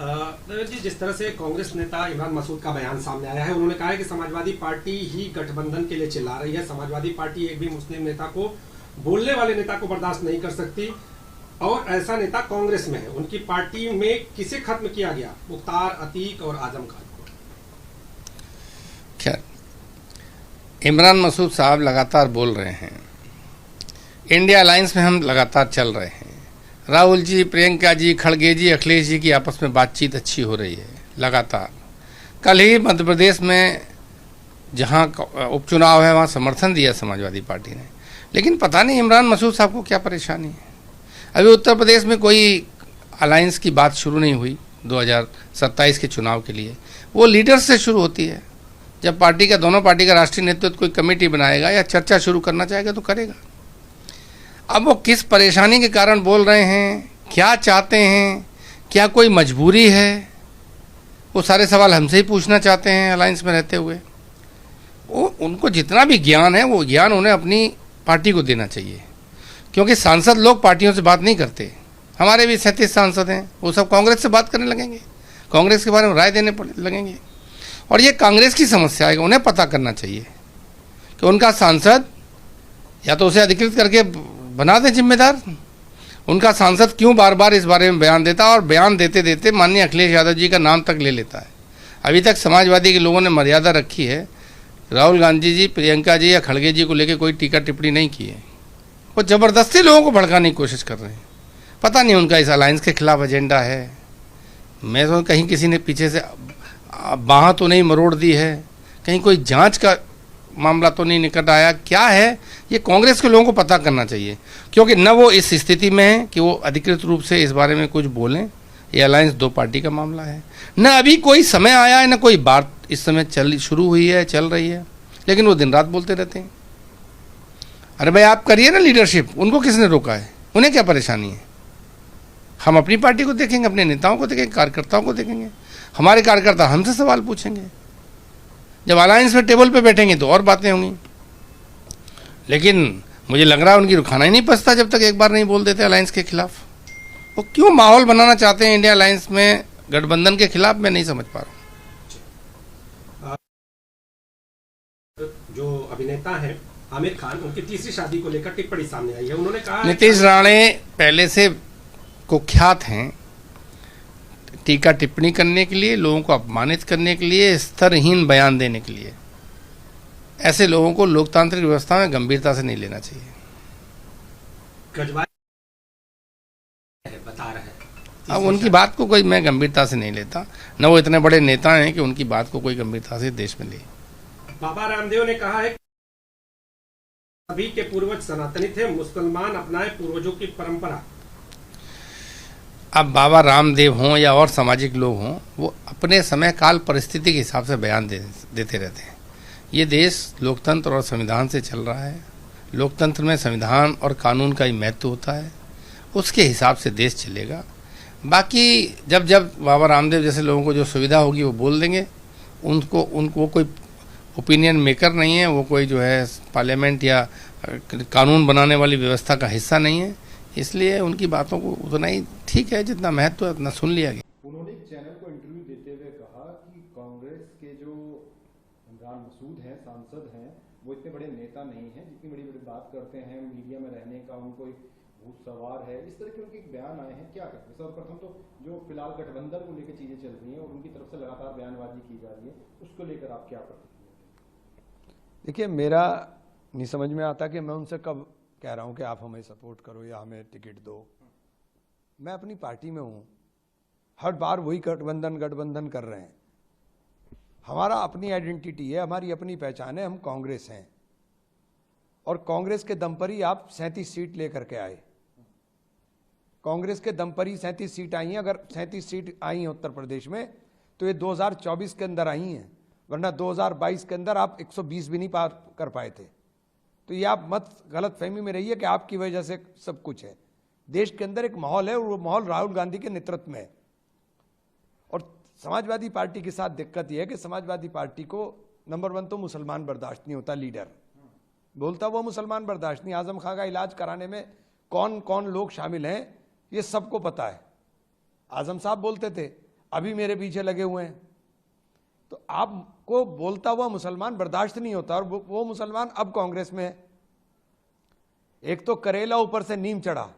देवेंद्र जी, जिस तरह से कांग्रेस नेता इमरान मसूद का बयान सामने आया है, उन्होंने कहा है कि समाजवादी पार्टी ही गठबंधन के लिए चिल्ला रही है। समाजवादी पार्टी एक भी मुस्लिम नेता को, बोलने वाले नेता को बर्दाश्त नहीं कर सकती और ऐसा नेता कांग्रेस में है। उनकी पार्टी में किसे खत्म किया गया? मुख्तार, अतीक और आजम खान को। खैर, इमरान मसूद साहब लगातार बोल रहे हैं, इंडिया अलायंस में हम लगातार चल रहे हैं, राहुल जी, प्रियंका जी, खड़गे जी, अखिलेश जी की आपस में बातचीत अच्छी हो रही है लगातार। कल ही मध्य प्रदेश में जहां उपचुनाव है वहां समर्थन दिया समाजवादी पार्टी ने, लेकिन पता नहीं इमरान मसूद साहब को क्या परेशानी है। अभी उत्तर प्रदेश में कोई अलायंस की बात शुरू नहीं हुई 2027 के चुनाव के लिए। वो लीडर्स से शुरू होती है। जब पार्टी का, दोनों पार्टी का राष्ट्रीय नेतृत्व कोई कमेटी बनाएगा या चर्चा शुरू करना चाहेगा तो करेगा। अब वो किस परेशानी के कारण बोल रहे हैं, क्या चाहते हैं, क्या कोई मजबूरी है, वो सारे सवाल हमसे ही पूछना चाहते हैं अलायंस में रहते हुए। वो उनको जितना भी ज्ञान है वो ज्ञान उन्हें अपनी पार्टी को देना चाहिए, क्योंकि सांसद लोग पार्टियों से बात नहीं करते। हमारे भी 37 सांसद हैं, वो सब कांग्रेस से बात करने लगेंगे, कांग्रेस के बारे में राय देने लगेंगे। और ये कांग्रेस की समस्या है, उन्हें पता करना चाहिए कि उनका सांसद या तो उसे अधिकृत करके बना दें जिम्मेदार, उनका सांसद क्यों बार बार इस बारे में बयान देता है और बयान देते देते माननीय अखिलेश यादव जी का नाम तक ले लेता है। अभी तक समाजवादी के लोगों ने मर्यादा रखी है, राहुल गांधी जी, प्रियंका जी या खड़गे जी को लेकर कोई टीका टिप्पणी नहीं की है। वो ज़बरदस्ती लोगों को भड़काने की कोशिश कर रहे हैं। पता नहीं उनका इस अलायंस के खिलाफ एजेंडा है। मैं तो कहीं किसी ने पीछे से बाह तो नहीं मरोड़ दी है, कहीं कोई जांच का मामला तो नहीं निकट आया, क्या है ये कांग्रेस के लोगों को पता करना चाहिए, क्योंकि न वो इस स्थिति में है कि वो अधिकृत रूप से इस बारे में कुछ बोलें। ये अलायंस दो पार्टी का मामला है, न अभी कोई समय आया है, न कोई बात इस समय शुरू हुई है, चल रही है, लेकिन वो दिन रात बोलते रहते हैं। अरे भाई, आप करिए ना लीडरशिप, उनको किसने रोका है? उन्हें क्या परेशानी है? हम अपनी पार्टी को देखेंगे, अपने नेताओं को देखेंगे, कार्यकर्ताओं को देखेंगे। हमारे कार्यकर्ता हमसे सवाल पूछेंगे। जब अलायंस में टेबल पे बैठेंगे तो और बातें होंगी, लेकिन मुझे लग रहा है उनकी खाना ही नहीं पचता जब तक एक बार नहीं बोल देते अलायंस के खिलाफ। वो क्यों माहौल बनाना चाहते हैं इंडिया अलायंस में गठबंधन के खिलाफ, मैं नहीं समझ पा रहा हूँ। जो अभिनेता हैं आमिर खान, उनकी तीसरी शादी को लेकर टिप्पणी सामने आई है। उन्होंने कहा नीतीश राणे पहले से कुख्यात हैं टीका टिप्पणी करने के लिए, लोगों को अपमानित करने के लिए, स्तरहीन बयान देने के लिए। ऐसे लोगों को लोकतांत्रिक व्यवस्था में गंभीरता से नहीं लेना चाहिए। बता रहे हैं अब उनकी बात को कोई मैं गंभीरता से नहीं लेता, न वो इतने बड़े नेता हैं कि उनकी बात को कोई गंभीरता से देश में ले। बाबा रामदेव ने कहा है सभी के पूर्वज सनातनी थे, मुसलमान अपनाए पूर्वजों की परंपरा। अब बाबा रामदेव हों या और सामाजिक लोग हों, वो अपने समय काल परिस्थिति के हिसाब से बयान देते रहते हैं। ये देश लोकतंत्र और संविधान से चल रहा है। लोकतंत्र में संविधान और कानून का ही महत्व होता है, उसके हिसाब से देश चलेगा। बाकी जब जब बाबा रामदेव जैसे लोगों को जो सुविधा होगी वो बोल देंगे। उनको कोई ओपिनियन मेकर नहीं है, वो कोई जो है पार्लियामेंट या कानून बनाने वाली व्यवस्था का हिस्सा नहीं है, इसलिए उनकी बातों को उतना ही ठीक है, जितना महत्व है उतना सुन लिया गया। उन्होंने एक चैनल को इंटरव्यू देते हुए कहा कि कांग्रेस के जो इमरान मसूद हैं, सांसद हैं, वो इतने बड़े नेता नहीं हैं, जितनी बड़ी बड़ी बात करते हैं मीडिया में रहने का उनको एक भूत सवार है, इस तरह के उनके बयान आए हैं। क्या कहते हैं? सर्वप्रथम तो जो फिलहाल गठबंधन को लेकर चीजें चल रही हैं और उनकी तरफ से लगातार बयानबाजी की जा रही है, उसको लेकर आप क्या प्रतिक्रिया? देखिए, मेरा नहीं समझ में आता कि मैं उनसे कब कह रहा हूं कि आप हमें सपोर्ट करो या हमें टिकट दो। मैं अपनी पार्टी में हूं, हर बार वही गठबंधन कर रहे हैं। हमारा अपनी आइडेंटिटी है, हमारी अपनी पहचान है, हम कांग्रेस हैं और कांग्रेस के दम पर ही आप 37 सीट लेकर के आए। कांग्रेस के दम पर ही 37 सीट आई हैं। अगर 37 सीट आई हैं उत्तर प्रदेश में तो ये 2024 के अंदर आई हैं, वरना 2022 के अंदर आप 120 भी नहीं पार कर पाए थे। तो ये आप मत गलत फहमी में रहिए कि आपकी वजह से सब कुछ है। देश के अंदर एक माहौल है और वो माहौल राहुल गांधी के नेतृत्व में है। और समाजवादी पार्टी के साथ दिक्कत यह है कि समाजवादी पार्टी को नंबर 1 तो मुसलमान बर्दाश्त नहीं होता। लीडर बोलता वो मुसलमान बर्दाश्त नहीं। आजम खां का इलाज कराने में कौन कौन लोग शामिल हैं ये सबको पता है। आजम साहब बोलते थे अभी मेरे पीछे लगे हुए हैं। तो आपको बोलता हुआ मुसलमान बर्दाश्त नहीं होता, और वो मुसलमान अब कांग्रेस में है। एक तो करेला ऊपर से नीम चढ़ा,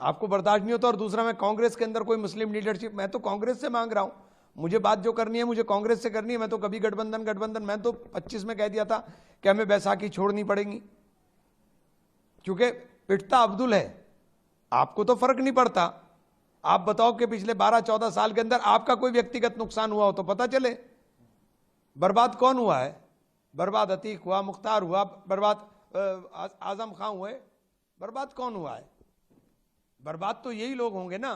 आपको बर्दाश्त नहीं होता, और दूसरा मैं कांग्रेस के अंदर कोई मुस्लिम लीडरशिप, मैं तो कांग्रेस से मांग रहा हूं, मुझे बात जो करनी है मुझे कांग्रेस से करनी है। मैं तो कभी गठबंधन मैं तो 25 में कह दिया था कि हमें बैसाखी छोड़नी पड़ेगी, क्योंकि पिटता अब्दुल है, आपको तो फर्क नहीं पड़ता। आप बताओ कि पिछले 12-14 साल के अंदर आपका कोई व्यक्तिगत नुकसान हुआ हो तो पता चले। बर्बाद कौन हुआ है? बर्बाद अतीक हुआ, मुख्तार हुआ, बर्बाद आजम खां हुए, बर्बाद कौन हुआ है? बर्बाद तो यही लोग होंगे ना,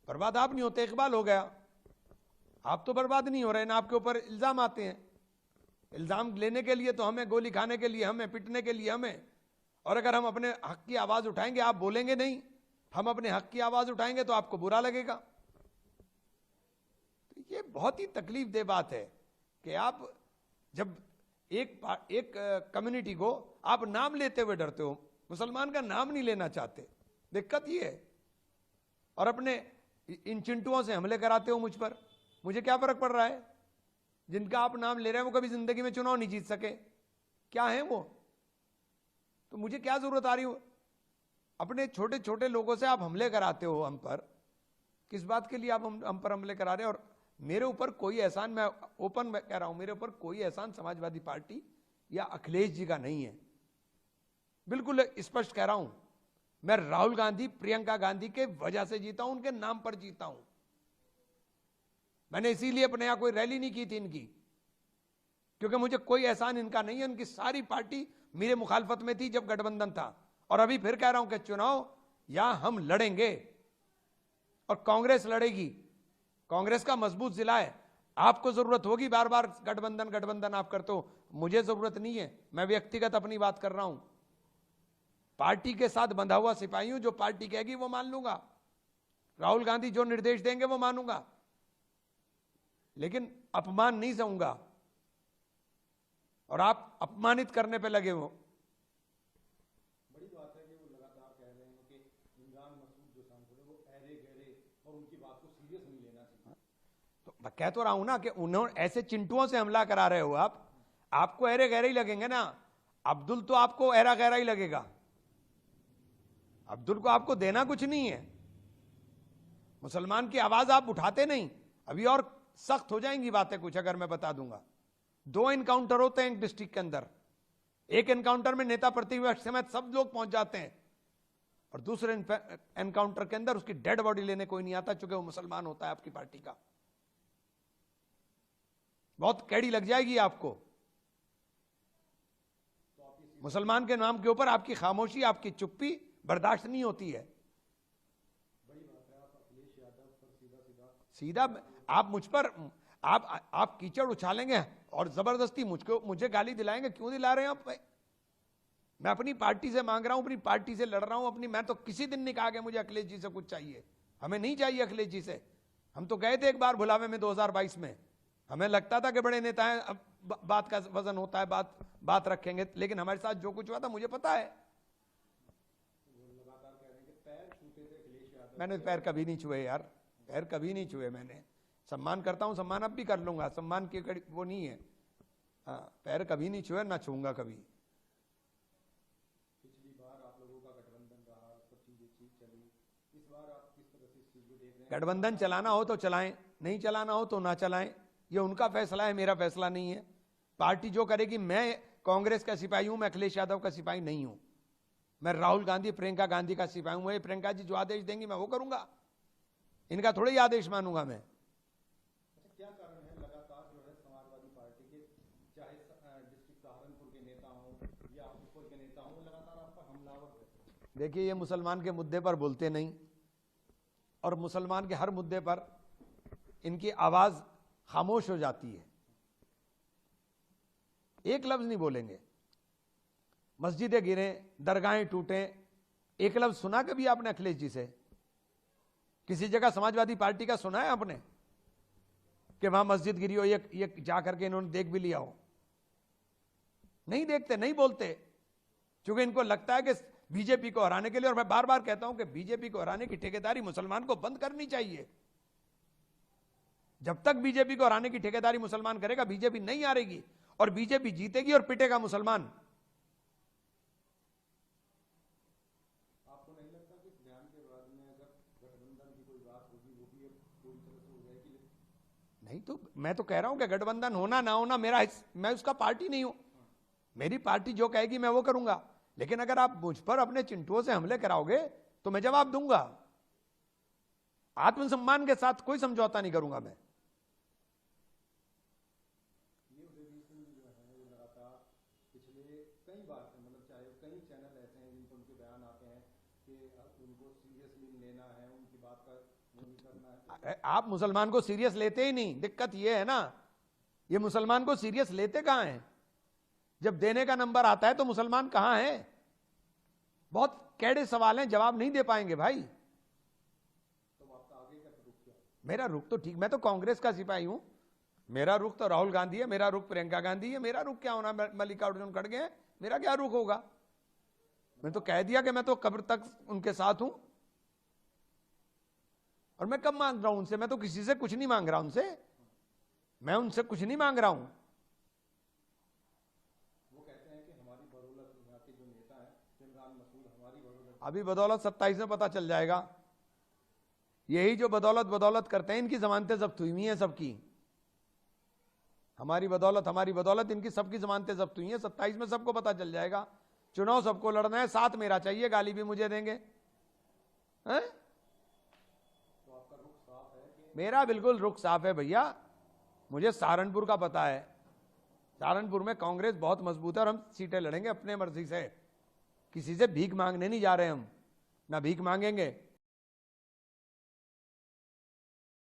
बर्बाद आप नहीं होते, इकबाल हो गया। आप तो बर्बाद नहीं हो रहे ना, आपके ऊपर इल्जाम आते हैं। इल्जाम लेने के लिए तो हमें, गोली खाने के लिए हमें, पिटने के लिए हमें। और अगर हम अपने हक की आवाज उठाएंगे, आप बोलेंगे नहीं, हम अपने हक की आवाज उठाएंगे तो आपको बुरा लगेगा। तो ये बहुत ही तकलीफ दे बात है कि आप जब एक कम्युनिटी को आप नाम लेते हुए डरते हो, मुसलमान का नाम नहीं लेना चाहते, दिक्कत ये है, और अपने इन चिंटुओं से हमले कराते हो मुझ पर। मुझे क्या फर्क पड़ रहा है? जिनका आप नाम ले रहे हैं वो कभी जिंदगी में चुनाव नहीं जीत सके, क्या है वो? तो मुझे क्या जरूरत आ रही हो? अपने छोटे छोटे लोगों से आप हमले कराते हो हम पर, किस बात के लिए आप हम पर हमले करा रहे हैं? और मेरे ऊपर कोई एहसान, मैं ओपन में कह रहा हूं, मेरे ऊपर कोई एहसान समाजवादी पार्टी या अखिलेश जी का नहीं है, बिल्कुल स्पष्ट कह रहा हूं। मैं राहुल गांधी, प्रियंका गांधी के वजह से जीता हूं, उनके नाम पर जीता हूं। मैंने इसीलिए अपने यहां कोई रैली नहीं की थी इनकी, क्योंकि मुझे कोई एहसान इनका नहीं है। उनकी सारी पार्टी मेरे मुखालफत में थी जब गठबंधन था, और अभी फिर कह रहा हूं कि चुनाव या हम लड़ेंगे और कांग्रेस लड़ेगी। कांग्रेस का मजबूत जिला है, आपको जरूरत होगी बार बार गठबंधन आप करते हो, मुझे जरूरत नहीं है। मैं व्यक्तिगत अपनी बात कर रहा हूं, पार्टी के साथ बंधा हुआ सिपाही हूं, जो पार्टी कहेगी वो मान लूंगा, राहुल गांधी जो निर्देश देंगे वो मानूंगा, लेकिन अपमान नहीं सहूंगा। और आप अपमानित करने पे लगे हो। बड़ी बात है कि वो लगातार कह रहे हैं कि इमरान मसूद जो सांसद है वो अहरे गहरे और उनकी बात को सीरियस नहीं लेना चाहिए। तो मैं कह तो रहा हूं ना कि उन्होंने ऐसे चिंटुओं से हमला करा रहे हो आप, आपको अहरे गहरे ही लगेंगे ना। अब्दुल तो आपको अहरा गहरा ही लगेगा, अब्दुल को आपको देना कुछ नहीं है। मुसलमान की आवाज आप उठाते नहीं। अभी और सख्त हो जाएंगी बातें कुछ अगर मैं बता दूंगा। 2 एनकाउंटर होते हैं एक डिस्ट्रिक्ट के अंदर, एक एनकाउंटर में नेता प्रतिपक्ष समेत सब लोग पहुंच जाते हैं, और दूसरे एनकाउंटर के अंदर उसकी डेड बॉडी लेने कोई नहीं आता, चूंकि वो मुसलमान होता है आपकी पार्टी का। बहुत कैडी लग जाएगी आपको। मुसलमान के नाम के ऊपर आपकी खामोशी, आपकी चुप्पी बर्दाश्त नहीं होती है। सीधा आप मुझ पर आप कीचड़ उछालेंगे और जबरदस्ती मुझे गाली दिलाएंगे। क्यों दिला रहे हैं आप? मैं अपनी पार्टी से मांग रहा हूं, अपनी पार्टी से लड़ रहा हूं अपनी। मैं तो किसी दिन नहीं कहा कि मुझे अखिलेश जी से कुछ चाहिए, हमें नहीं चाहिए अखिलेश जी से। हम तो गए थे एक बार बुलावे में 2022 में, हमें लगता था कि बड़े नेता हैं, अब बात का वजन होता है, बात रखेंगे, लेकिन हमारे साथ जो कुछ हुआ था मुझे पता है। मैंने पैर कभी नहीं छुए यार, पैर कभी नहीं छुए। मैंने सम्मान करता हूं, सम्मान अब भी कर लूंगा, सम्मान की वो नहीं है। हाँ, पैर कभी नहीं छुए, ना छूंगा कभी। पिछली बार आप लोगों का गठबंधन रहा, सब चीजें ठीक चली, इस बार आप किस तरह से इस चीज को देख रहे हैं? गठबंधन चलाना हो तो चलाएं, नहीं चलाना हो तो ना चलाएं, ये उनका फैसला है, मेरा फैसला नहीं है। पार्टी जो करेगी, मैं कांग्रेस का सिपाही हूं, मैं अखिलेश यादव का सिपाही नहीं हूं। मैं राहुल गांधी, प्रियंका गांधी का सिपाही हूं। प्रियंका जी जो आदेश देंगी मैं वो करूंगा, इनका थोड़ा ही आदेश मानूंगा मैं। क्या कारण है लगातार जो है समाजवादी पार्टी के, चाहे डिस्ट्रिक्ट सहारनपुर के नेता हों या ऊपर के नेता हों, लगातार आप पर हमलावर रहते हैं? देखिए, ये मुसलमान के मुद्दे पर बोलते नहीं, और मुसलमान के हर मुद्दे पर इनकी आवाज खामोश हो जाती है, एक लफ्ज नहीं बोलेंगे। मस्जिदें गिरे, दरगाहें टूटे, एक लफ्ज सुना कभी आपने अखिलेश जी से? किसी जगह समाजवादी पार्टी का सुना है आपने कि वहां मस्जिद गिरी हो, ये जाकर के इन्होंने देख भी लिया हो? नहीं देखते, नहीं बोलते, क्योंकि इनको लगता है कि बीजेपी को हराने के लिए। और मैं बार बार कहता हूं कि बीजेपी को हराने की ठेकेदारी मुसलमान को बंद करनी चाहिए। जब तक बीजेपी को हराने की ठेकेदारी मुसलमान करेगा, बीजेपी नहीं हारेगी और बीजेपी जीतेगी और पिटेगा मुसलमान। आपको नहीं लगता कि बयान के बाद में अगर गठबंधन की कोई बात होगी वो भी अब पूरी तरह से हो जाएगी? नहीं, तो मैं तो कह रहा हूं कि गठबंधन होना ना होना मैं उसका पार्टी नहीं हूं। मेरी पार्टी जो कहेगी मैं वो करूंगा। लेकिन अगर आप मुझ पर अपने चिंटुओं से हमले कराओगे तो मैं जवाब दूंगा। आत्मसम्मान के साथ कोई समझौता नहीं करूंगा मैं। पिछले कई बार से मतलब चाहे कई चैनल ऐसे हैं जिन पर उनके बयान आते हैं कि उनको सीरियसली लेना है, उनकी बात का नहीं करना है। आप मुसलमान को सीरियस लेते ही नहीं। दिक्कत यह है ना, ये मुसलमान को सीरियस लेते कहां हैं? जब देने का नंबर आता है तो मुसलमान कहां है? बहुत कैडे सवाल हैं, जवाब नहीं दे पाएंगे भाई। तो आपका आगे का रुख क्या? मेरा रुख तो ठीक, मैं तो कांग्रेस का सिपाही हूं। मेरा रुख तो राहुल गांधी है, मेरा रुख प्रियंका गांधी है। मेरा रुख क्या होना? मल्लिकार्जुन खड़गे हैं, मेरा क्या रुख होगा? मैं तो कह दिया कि मैं तो कब्र तक उनके साथ हूं। और मैं कब मांग रहा हूं उनसे? मैं तो किसी से कुछ नहीं मांग रहा उनसे। मैं उनसे कुछ नहीं मांग रहा हूं। वो कहते हैं कि हमारी बदौलत, यहाँ के जो नेता हैं इमरान मसूद, हमारी बदौलत। अभी बदौलत 27 में पता चल जाएगा। यही जो बदौलत करते हैं, इनकी जमानतें जब्त हुई हैं सबकी। हमारी बदौलत इनकी सबकी जमानतें जब्त हुई हैं। 27 में सबको पता चल जाएगा। चुनाव सबको लड़ना है, साथ मेरा चाहिए, गाली भी मुझे देंगे हैं? तो आपका रुख साफ है कि? मेरा बिल्कुल रुख साफ है भैया। मुझे सहारनपुर का पता है। सहारनपुर में कांग्रेस बहुत मजबूत है और हम सीटें लड़ेंगे अपने मर्जी से। किसी से भीख मांगने नहीं जा रहे हम, ना भीख मांगेंगे।